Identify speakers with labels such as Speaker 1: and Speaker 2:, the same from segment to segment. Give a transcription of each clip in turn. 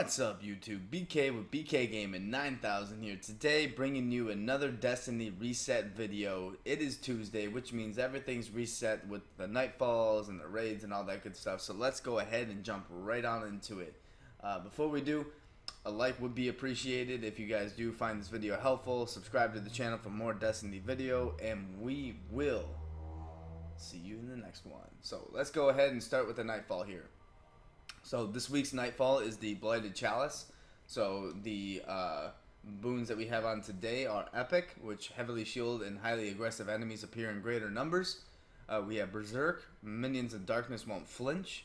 Speaker 1: What's up YouTube? BK with BK Gaming 9000 here today, bringing you another Destiny reset video. It is Tuesday, which means everything's reset with the Nightfalls and the raids and all that good stuff. So let's go ahead and jump right on into it. Before we do, a like would be appreciated. If you guys do find this video helpful, subscribe to the channel for more Destiny video, and we will see you in the next one. So let's go ahead and start with the Nightfall here. So this week's Nightfall is the Blighted Chalice. So the boons that we have on today are Epic, which heavily shield and highly aggressive enemies appear in greater numbers. We have Berserk, minions of darkness won't flinch.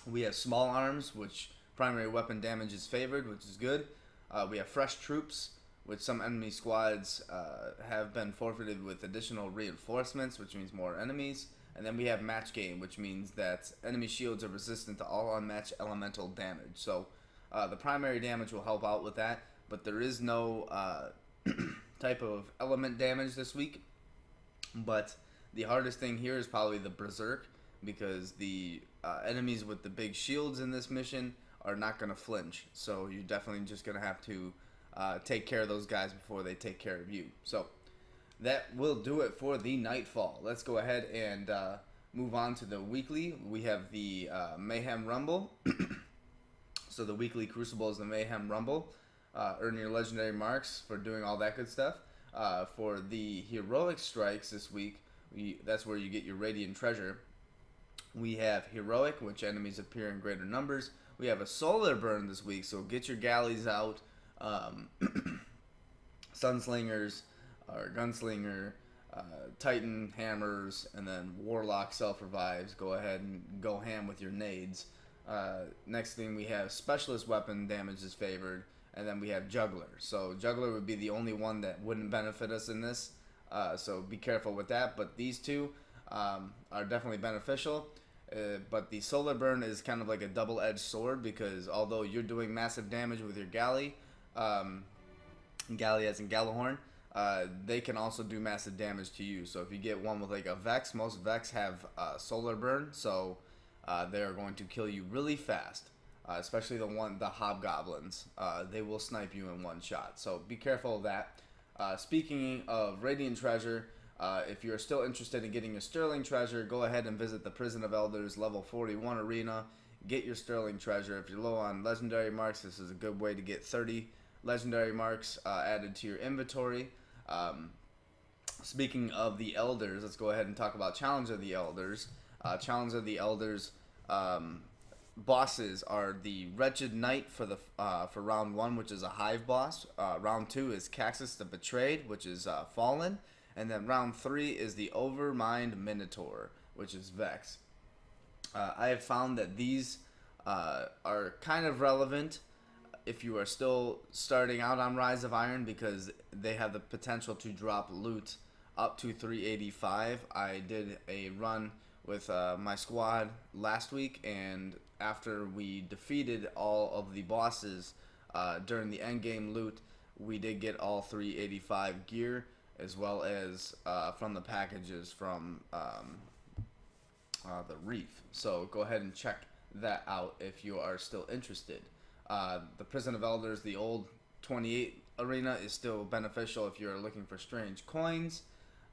Speaker 1: We have Small Arms, which primary weapon damage is favored, which is good. We have Fresh Troops, which some enemy squads have been forfeited with additional reinforcements, which means more enemies. And then we have Match Game, which means that enemy shields are resistant to all unmatched elemental damage. So the primary damage will help out with that, but there is no type of element damage this week. But the hardest thing here is probably the Berserk, because the enemies with the big shields in this mission are not going to flinch. So you're definitely just going to have to take care of those guys before they take care of you. So that will do it for the Nightfall. Let's go ahead and move on to the weekly. We have the Mayhem Rumble. So the weekly Crucible is the Mayhem Rumble. Earn your legendary marks for doing all that good stuff. For the Heroic Strikes this week, that's where you get your Radiant Treasure. We have Heroic, which enemies appear in greater numbers. We have a Solar Burn this week, so get your galleys out. Sunslingers, or Gunslinger, Titan hammers, and then Warlock self-revives. Go ahead and go ham with your nades. Next thing we have Specialist weapon damage is favored, and then we have Juggler. So Juggler would be the only one that wouldn't benefit us in this, so be careful with that. But these two are definitely beneficial. But the Solar Burn is kind of like a double-edged sword, because although you're doing massive damage with your galley, galley as in Gallahorn, they can also do massive damage to you. So if you get one with like a Vex, most Vex have Solar Burn, so they are going to kill you really fast, especially the Hobgoblins. They will snipe you in one shot, so be careful of that. Speaking of Radiant Treasure, if you're still interested in getting your Sterling Treasure, go ahead and visit the Prison of Elders level 41 arena. Get your Sterling Treasure. If you're low on legendary marks, this is a good way to get 30 legendary marks added to your inventory. Speaking of the Elders, let's go ahead and talk about Challenge of the Elders. Challenge of the Elders bosses are the Wretched Knight for round 1, which is a Hive boss. Round 2 is Caxus the Betrayed, which is Fallen. And then round 3 is the Overmind Minotaur, which is Vex. I have found that these are kind of relevant if you are still starting out on Rise of Iron, because they have the potential to drop loot up to 385. I did a run with my squad last week, and after we defeated all of the bosses during the endgame loot, we did get all 385 gear, as well as from the packages from the Reef. So go ahead and check that out if you are still interested. The Prison of Elders, the old 28 arena, is still beneficial if you're looking for strange coins.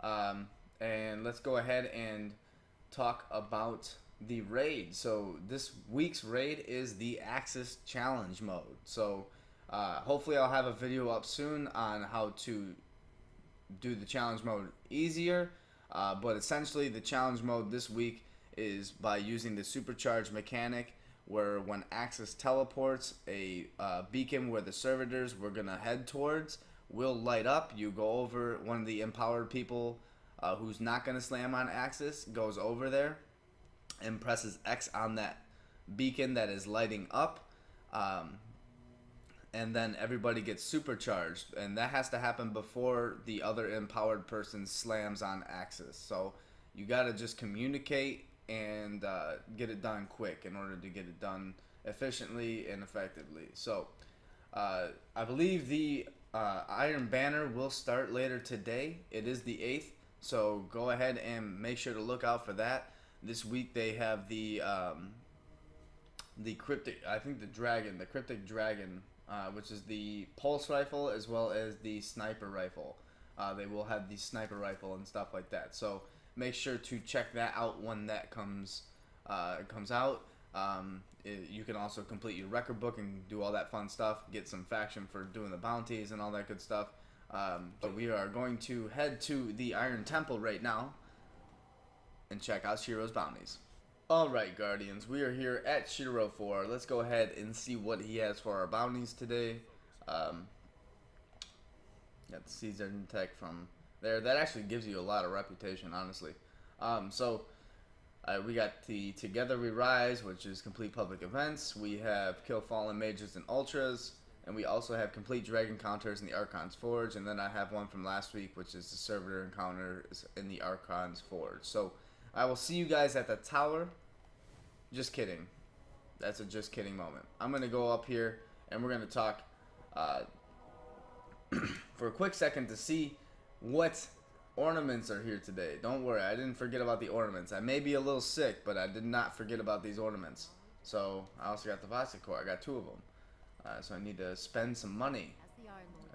Speaker 1: And let's go ahead and talk about the raid. So this week's raid is the Axis Challenge mode. So hopefully I'll have a video up soon on how to do the challenge mode easier. But essentially the challenge mode this week is by using the supercharged mechanic, where when Axis teleports, a beacon where the servitors we're going to head towards will light up. You go over, one of the empowered people who's not going to slam on Axis goes over there and presses X on that beacon that is lighting up. And then everybody gets supercharged, and that has to happen before the other empowered person slams on Axis. So you got to just communicate and get it done quick in order to get it done efficiently and effectively. So I believe the Iron Banner will start later today. It is the 8th, so go ahead and make sure to look out for that. This week they have the the cryptic, I think the cryptic dragon, which is the pulse rifle as well as the sniper rifle. They will have the sniper rifle and stuff like that. So make sure to check that out when that comes out. You can also complete your record book and do all that fun stuff. Get some faction for doing the bounties and all that good stuff. But we are going to head to the Iron Temple right now and check out Shiro's bounties. Alright, Guardians, we are here at Shiro 4. Let's go ahead and see what he has for our bounties today. Got the seasoned tech from there. That actually gives you a lot of reputation, honestly. We got the Together We Rise, which is complete public events. We have Kill Fallen Mages and Ultras. And we also have complete Dragon Counters in the Archon's Forge. And then I have one from last week, which is the Servitor Encounters in the Archon's Forge. So I will see you guys at the tower. Just kidding. That's a just kidding moment. I'm going to go up here and we're going to talk for a quick second to see what ornaments are here today. Don't worry, I didn't forget about the ornaments. I may be a little sick, but I did not forget about these ornaments. So I also got the Vastic Core. I got 2 of them. So I need to spend some money.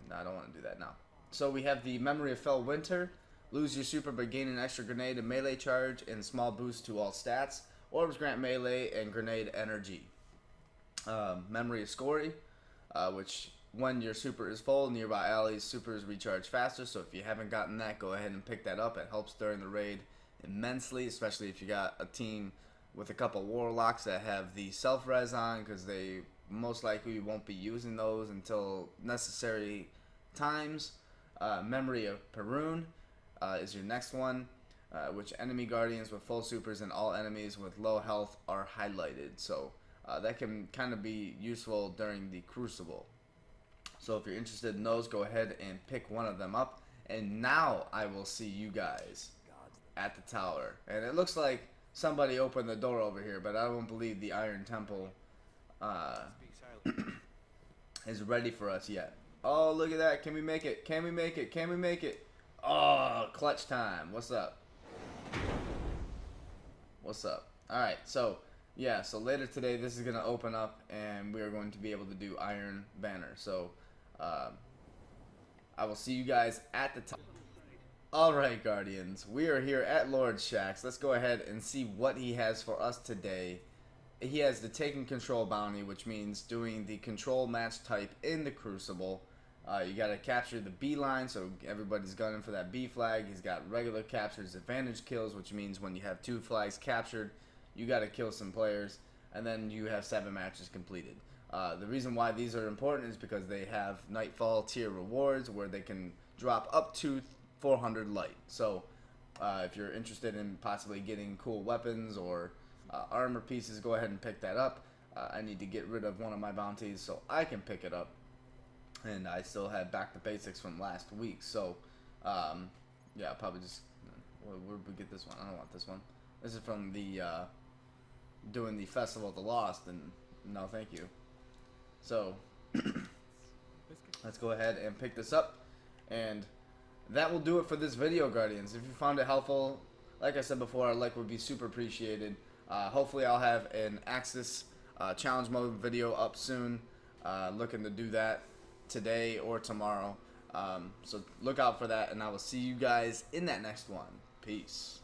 Speaker 1: And I don't want to do that now. So we have the Memory of Fell Winter. Lose your super but gain an extra grenade and melee charge and small boost to all stats. Orbs grant melee and grenade energy. Memory of Scory, which when your super is full, nearby allies' supers recharge faster. So if you haven't gotten that, go ahead and pick that up. It helps during the raid immensely, especially if you got a team with a couple warlocks that have the self-res on, because they most likely won't be using those until necessary times. Memory of Perun is your next one, which enemy guardians with full supers and all enemies with low health are highlighted. So that can kind of be useful during the Crucible. So if you're interested in those, go ahead and pick one of them up. And now I will see you guys at the tower. And it looks like somebody opened the door over here, but I don't believe the Iron Temple is ready for us yet. Oh, look at that. Can we make it? Can we make it? Can we make it? Oh, clutch time. What's up? What's up? Alright, so yeah, so later today this is going to open up and we are going to be able to do Iron Banner. So I will see you guys at the top. Alright, Guardians, we are here at Lord Shaxx. Let's go ahead and see what he has for us today. He has the Taking Control bounty, which means doing the control match type in the Crucible. You got to capture the B line, so everybody's gunning for that B flag. He's got regular captures, advantage kills, which means when you have 2 flags captured, you got to kill some players, and then you have 7 matches completed. The reason why these are important is because they have NightFall tier rewards where they can drop up to 400 light. So if you're interested in possibly getting cool weapons or armor pieces, go ahead and pick that up. I need to get rid of one of my bounties so I can pick it up. And I still have back to basics from last week. So yeah, I'll probably just... where did we get this one? I don't want this one. This is from the doing the Festival of the Lost, and no thank you. So let's go ahead and pick this up, and that will do it for this video, Guardians. If you found it helpful, like I said before, a like would be super appreciated. Hopefully I'll have an Axis challenge mode video up soon. Looking to do that today or tomorrow. So look out for that, and I will see you guys in that next one. Peace.